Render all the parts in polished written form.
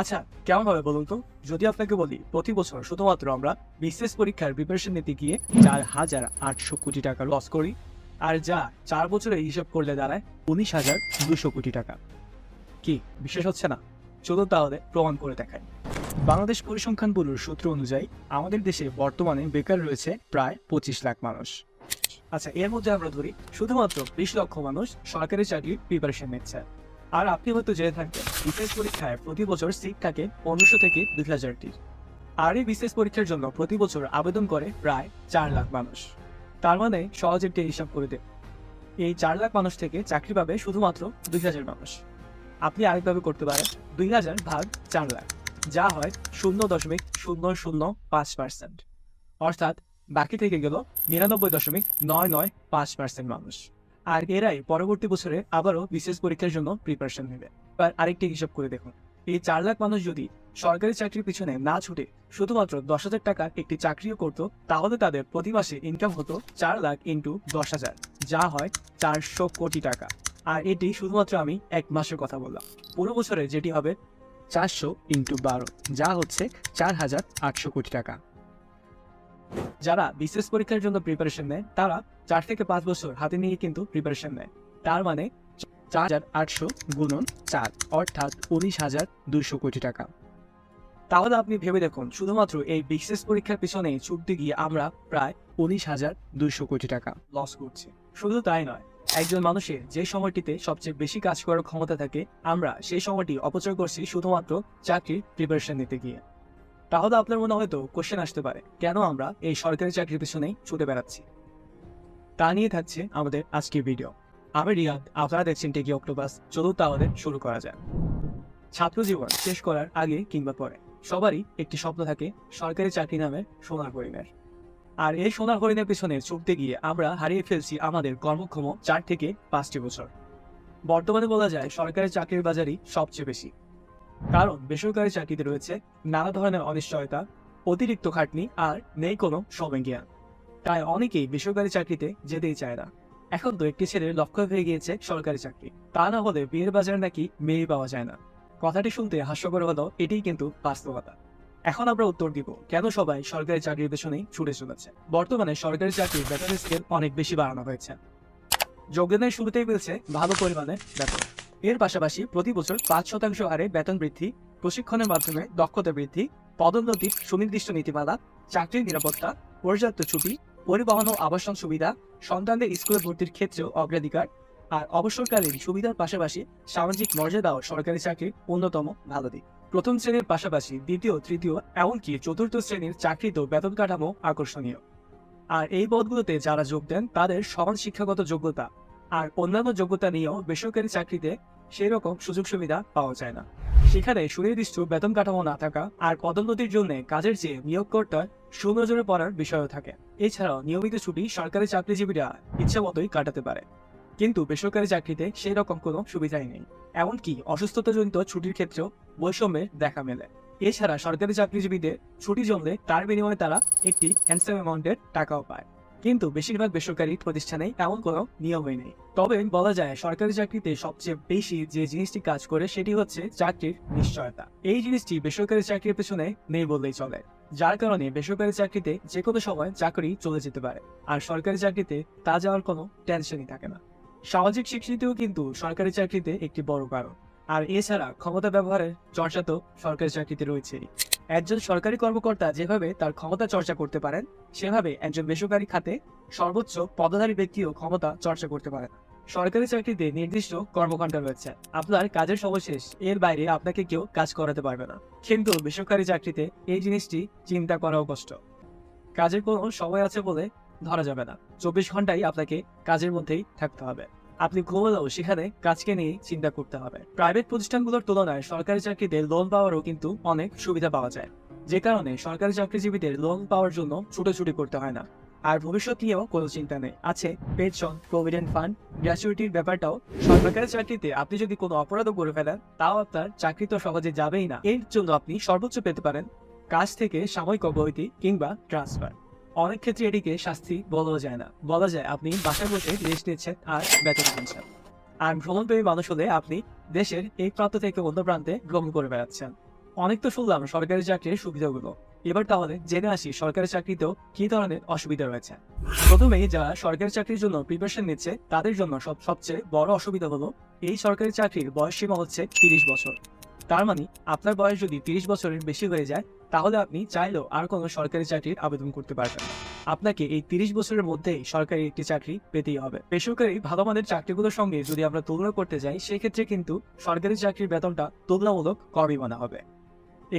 আচ্ছা, কেমন হবে বলুন তো? যদি আপনাকে বলি প্রতি বছর শুধুমাত্র আমরা বিসিএস পরীক্ষার প্রিপারেশন নিতে গিয়ে ৪,৮০০ কোটি টাকা লস করি, আর যা ৪ বছরে হিসাব করলে দাঁড়ায় ১৯,২০০ কোটি টাকা। কি বিশ্বাস হচ্ছে না? চলুন তাহলে প্রমাণ করে দেখাই। বাংলাদেশ পরিসংখ্যান ব্যুরোর সূত্র অনুযায়ী আমাদের দেশে বর্তমানে বেকার রয়েছে প্রায় ২৫ লাখ মানুষ। আচ্ছা, এর মধ্যে আমরা ধরি শুধুমাত্র ২০ লক্ষ মানুষ সরকারি চাকরির প্রিপারেশন নিচ্ছে। আর আপনি হয়তো জেনে থাকবেন বিসিএস পরীক্ষায় প্রতি বছর সিট থাকে ১৫০০ থেকে ২,০০০টি। আর এই বিসিএস পরীক্ষার জন্য প্রতি বছর আবেদন করে প্রায় ৪ লাখ মানুষ। তার মানে সহজ একটি হিসাব করে দেব, এই ৪ লাখ মানুষ থেকে চাকরি পাবে শুধুমাত্র ২,০০০ মানুষ। আপনি আরেকভাবে করতে পারেন ২,০০০ ভাগ ৪ লাখ, যা হয় ০.০০৫%। অর্থাৎ বাকি থেকে গেল ৯৯.৯৯৫% মানুষ। আর এরাই পরবর্তী বছরে আবারও বিসিএস পরীক্ষার জন্য প্রিপারেশন নেবে। এবার আরেকটি হিসাব করে দেখুন, এই ৪ লাখ মানুষ যদি সরকারি চাকরির পিছনে না ছুটে শুধুমাত্র ১০,০০০ টাকার একটি চাকরিও করতো, তাহলে তাদের প্রতি মাসে ইনকাম হতো ৪ লাখ ইন্টু ১০,০০০, যা হয় ৪০০ কোটি টাকা। আর এটি শুধুমাত্র আমি এক মাসের কথা বললাম। পুরো বছরে যেটি হবে ৪০০ ইন্টু ১২, যা হচ্ছে ৪,৮০০ কোটি টাকা। যারা বিসিএস পরীক্ষার জন্য প্রিপারেশন নেয় তারা ৪ থেকে ৫ বছর হাতে নিয়ে কিন্তু প্রিপারেশন নেয়। তার মানে ৪,৮০০ গুণন ৪, অর্থাৎ ১৯,২০০ কোটি টাকা। তাহলে আপনি ভেবে দেখুন, শুধুমাত্র এই বিসিএস পরীক্ষার পিছনে ছুটতে গিয়ে আমরা প্রায় ১৯,২০০ কোটি টাকা লস করছি। শুধু তাই নয়, একজন মানুষের যে সময়টিতে সবচেয়ে বেশি কাজ করার ক্ষমতা থাকে, আমরা সেই সময়টি অপচয় করছি শুধুমাত্র চাকরির প্রিপারেশন নিতে গিয়ে। তাহলে আপনার মনে হয়তো কোশ্চেন আসতে পারে, কেন আমরা এই সরকারি চাকরির পিছনেই ছুটে বেড়াচ্ছি? তা নিয়ে থাকছে আমাদের আজকের ভিডিও। আমি রিয়াদ, আপনারা দেখছেন টেকি অক্টোপাস। চলুন তাহলে শুরু করা যায়। ছাত্র জীবন শেষ করার আগে কিংবা পরে সবারই একটি স্বপ্ন থাকে, সরকারি চাকরি নামের সোনার হরিণের। আর এই সোনার হরিণের পিছনে ছুটতে গিয়ে আমরা হারিয়ে ফেলছি আমাদের কর্মক্ষম ৪ থেকে ৫টি বছর। বর্তমানে বলা যায় সরকারি চাকরির বাজারই সবচেয়ে বেশি, কারণ বেসরকারি চাকরিতে রয়েছে নানা ধরনের অনিশ্চয়তা, অতিরিক্ত খাটনি আর নেই কোনো সময় জ্ঞান। তাই অনেকেই বেসরকারি চাকরিতে যেতেই চায় না। এখন তো একটি ছেলের লক্ষ্য হয়ে গিয়েছে সরকারি চাকরি, তা না হলে বিয়ের বাজারে নাকি মেয়ে পাওয়া যায় না। কথাটি শুনতে হাস্যকর হলেও এটিই কিন্তু বাস্তবতা। এখন আমরা উত্তর দিব কেন সবাই সরকারি চাকরির পেছনেই ছুটে চলেছে। বর্তমানে সরকারি চাকরির বেতন স্কেল অনেক বেশি বাড়ানো হয়েছে। যোগদানের শুরুতেই মিলছে ভালো পরিমাণে বেতন। এর পাশাপাশি প্রতি বছর ৫% হারে বেতন বৃদ্ধি, প্রশিক্ষণের মাধ্যমে দক্ষতা বৃদ্ধি, পদোন্নতির সুনির্দিষ্ট নীতিমালা, চাকরির নিরাপত্তা, পর্যাপ্ত ছুটি, পরিবহন ও আবাসন সুবিধা, সন্তানদের স্কুলে ভর্তির ক্ষেত্রেও অগ্রাধিকার, আর অবসরকালীন সুবিধার পাশাপাশি সামাজিক মর্যাদাও সরকারি চাকরির অন্যতম ভালো দিক। প্রথম শ্রেণীর পাশাপাশি দ্বিতীয়, তৃতীয়, এমনকি চতুর্থ শ্রেণীর চাকরিতেও বেতন কাঠামো আকর্ষণীয়। আর এই পদগুলোতে যারা যোগ দেন তাদের সমান শিক্ষাগত যোগ্যতা আর অন্যান্য যোগ্যতা নিয়েও বেসরকারি চাকরিতে সেই রকম সুযোগ সুবিধা পাওয়া যায় না। সেখানে সুনির্দিষ্ট বেতন কাঠামো না থাকা আর পদোন্নতির জন্য কাজের চেয়ে নিয়োগকর্তার সুনজরে পড়ার বিষয়ও থাকে। এছাড়াও নিয়মিত ছুটি সরকারি চাকরিজীবীরা ইচ্ছা মতোই কাটাতে পারে, কিন্তু বেসরকারি চাকরিতে সেই রকম কোনো সুবিধাই নেই। এমনকি অসুস্থতাজনিত ছুটির ক্ষেত্রেও বৈষম্যের দেখা মেলে। এছাড়া সরকারি চাকরিজীবীদের ছুটি জমলে তার বিনিময়ে তারা একটি হ্যান্ডসাম অ্যামাউন্টের টাকাও পায়, কিন্তু বেশিরভাগ বেসরকারি প্রতিষ্ঠানে এমন কোনো নিয়মই নেই। তবে বলা যায় সরকারি চাকরিতে সবচেয়ে বেশি যে জিনিসটি কাজ করে সেটি হচ্ছে চাকরির নিশ্চয়তা। এই জিনিসটি বেসরকারি চাকরির পেছনে নেই বললেই চলে, যার কারণে বেসরকারি চাকরিতে যে কোনো সময় চাকরি চলে যেতে পারে, আর সরকারি চাকরিতে তা যাওয়ার কোনো টেনশনই থাকে না। সামাজিক স্বীকৃতিও কিন্তু সরকারি চাকরিতে একটি বড় কারণ। আর এছাড়া ক্ষমতা ব্যবহারের চর্চা তো সরকারি চাকরিতে রয়েছেই। একজন সরকারি কর্মকর্তা যেভাবে তার ক্ষমতা চর্চা করতে পারেন, সেভাবে একজন বেসরকারি খাতে সর্বোচ্চ পদধারী ব্যক্তিও ক্ষমতা চর্চা করতে পারেন। সরকারি চাকরিতে নির্দিষ্ট কর্মঘণ্টা রয়েছে, আপনার কাজের সময় শেষ, এর বাইরে আপনাকে কেউ কাজ করাতে পারবে না। কিন্তু বেসরকারি চাকরিতে এই জিনিসটি চিন্তা করাও কষ্ট। কাজের কোনো সময় আছে বলে ধরা যাবে না, ২৪ ঘন্টাই আপনাকে কাজের মধ্যেই থাকতে হবে। আপনি ঘুমলেও সেখানে কাজকে নিয়ে চিন্তা করতে হবে। প্রাইভেট প্রতিষ্ঠানগুলোর তুলনায় সরকারি চাকরিতে লোন পাওয়ারও কিন্তু অনেক সুবিধা পাওয়া যায়, যে কারণে সরকারি চাকরিজীবীদের লোন পাওয়ার জন্য ছুটোছুটি করতে হয় না। আর ভবিষ্যৎ নিয়েও কোনো চিন্তা নেই, আছে পেনশন, প্রভিডেন্ট ফান্ড, গ্র্যাচুইটির ব্যাপারটাও। সরকারি চাকরিতে আপনি যদি কোনো অপরাধও করে ফেলেন, তাও আপনার চাকরি তো সহজে যাবেই না। এর জন্য আপনি সর্বোচ্চ পেতে পারেন কাজ থেকে সাময়িক অব্যাহতি কিংবা ট্রান্সফার। অনেক ক্ষেত্রে এটিকে শাস্তি বলা যায় না, বলা যায় আপনি বাসায় বসে রেস্ট নিচ্ছেন আর বেতন পেয়েছেন। আর ভ্রমণপ্রেমী মানুষ হলে আপনি দেশের এক প্রান্ত থেকে অন্য প্রান্তে ভ্রমণ করে বেড়াচ্ছেন। অনেক তো শুনলাম সরকারি চাকরির সুবিধাগুলো, এবার তাহলে জেনে আসি সরকারি চাকরিতেও কি ধরনের অসুবিধা রয়েছে। প্রথমেই যারা সরকারি চাকরির জন্য প্রিপারেশন নিচ্ছে তাদের জন্য সবচেয়ে বড় অসুবিধা হলো এই সরকারি চাকরির বয়স সীমা হচ্ছে 30 বছর। তার মানে আপনার বয়স যদি 30 বছরের বেশি হয়ে যায় তাহলে আপনি চাইলেও আর কোনো সরকারি চাকরির আবেদন করতে পারবেন না। আপনাকে এই 30 বছরের মধ্যেই সরকারি একটি চাকরি পেতেই হবে। বেসরকারি ভালো মানের চাকরিগুলোর সঙ্গে যদি আমরা তুলনা করতে যাই সেক্ষেত্রে কিন্তু সরকারি চাকরির বেতনটা তুলনামূলক কমই মনে হবে।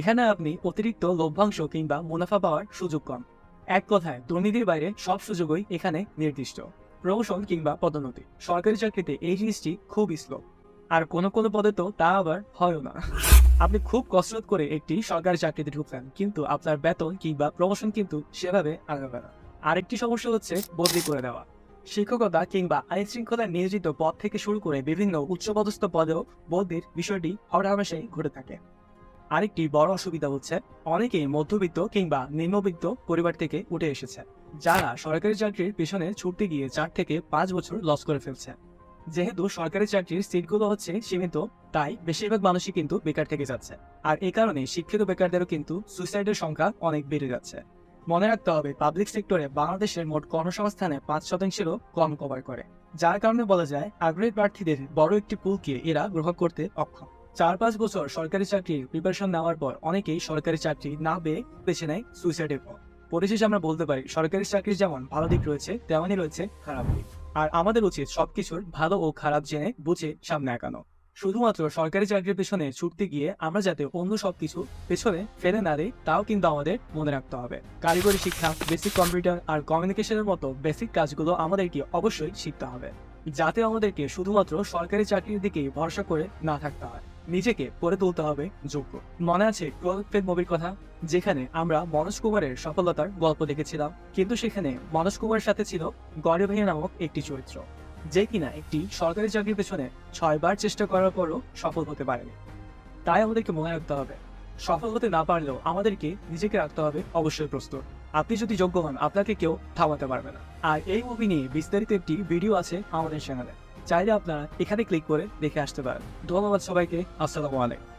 এখানে আপনি অতিরিক্ত লভ্যাংশ কিংবা মুনাফা পাওয়ার সুযোগ কম। এক কথায় দুর্নীতির বাইরে সব সুযোগই এখানে নির্দিষ্ট। প্রমোশন কিংবা পদোন্নতি সরকারি চাকরিতে এই জিনিসটি খুব স্লো, আর কোনো কোনো পদে তো তা আবার হয়ও না। আপনি খুব কসরত করে একটি সরকারি চাকরিতে ঢুকলেন কিন্তু আপনার বেতন কিংবা প্রমোশন কিন্তু সেভাবে আগাবে না। আরেকটি সমস্যা হচ্ছে বদলি করে দেওয়া। শিক্ষকতা কিংবা আইন শৃঙ্খলায় নিয়োজিত পদ থেকে শুরু করে বিভিন্ন উচ্চপদস্থ পদেও বদলির বিষয়টি হরহামেশাই ঘটে থাকে। আরেকটি বড় অসুবিধা হচ্ছে অনেকেই মধ্যবিত্ত কিংবা নিম্নবিত্ত পরিবার থেকে উঠে এসেছে, যারা সরকারি চাকরির পেছনে ছুটতে গিয়ে 4 থেকে 5 বছর লস করে ফেলছে। যেহেতু সরকারি চাকরির সিটগুলো হচ্ছে সীমিত, তাই বেশিরভাগ মানুষই কিন্তু বেকার থেকে যাচ্ছে। আর এই কারণে শিক্ষিত বেকারদেরও কিন্তু সুইসাইডের সংখ্যা অনেক বেড়ে যাচ্ছে। মনে রাখতে হবে পাবলিক সেক্টরে বাংলাদেশের মোট কর্মসংস্থানে 5%-এরও কম কভার করে, যার কারণে বলা যায় আগ্রহী প্রার্থীদের বড় একটি পুলকে এরা গ্রহণ করতে অক্ষম। 4-5 বছর সরকারি চাকরির প্রিপারেশন নেওয়ার পর অনেকেই সরকারি চাকরি না পেয়ে বেছে নেয় সুইসাইডের পথ। পরিশেষে আমরা বলতে পারি সরকারি চাকরির যেমন ভালো দিক রয়েছে তেমনই রয়েছে খারাপ দিক, আর আমাদের উচিত সবকিছুর ভালো ও খারাপ জেনে বুঝে সামনে আগানো। শুধুমাত্র সরকারি চাকরির পেছনে ছুটতে গিয়ে আমরা যাতে অন্য সবকিছু পেছনে ফেলে না দিই তাও কিন্তু আমাদের মনে রাখতে হবে। কারিগরি শিক্ষা, বেসিক কম্পিউটার আর কমিউনিকেশনের মতো বেসিক কাজগুলো আমাদেরকে অবশ্যই শিখতে হবে, যাতে আমাদেরকে শুধুমাত্র সরকারি চাকরির দিকেই ভরসা করে না থাকতে হয়। নিজেকে করে তুলতে হবে যোগ্য। মনে আছে প্রোডাক্ট মুভির কথা, যেখানে আমরা মনোজ কুমারের সফলতার গল্প দেখেছিলাম, কিন্তু সেখানে মনোজ কুমারের সাথে ছিল গৌরী ভাইয়া নামক একটি চরিত্র, যে কিনা একটি সরকারি চাকরির পেছনে 6 বার চেষ্টা করার পরও সফল হতে পারেনি। তাই আমাদেরকে মনে রাখতে হবে সফল হতে না পারলেও আমাদেরকে নিজেকে রাখতে হবে অবশ্যই প্রস্তুত। আপনি যদি যোগ্য হন আপনাকে কেউ থামাতে পারবে না। আর এই মুভি নিয়ে বিস্তারিত একটি ভিডিও আছে আমাদের চ্যানেলে, চাইলে আপনারা এখানে ক্লিক করে দেখে আসতে পারেন। ধন্যবাদ সবাইকে। আসসালামু আলাইকুম।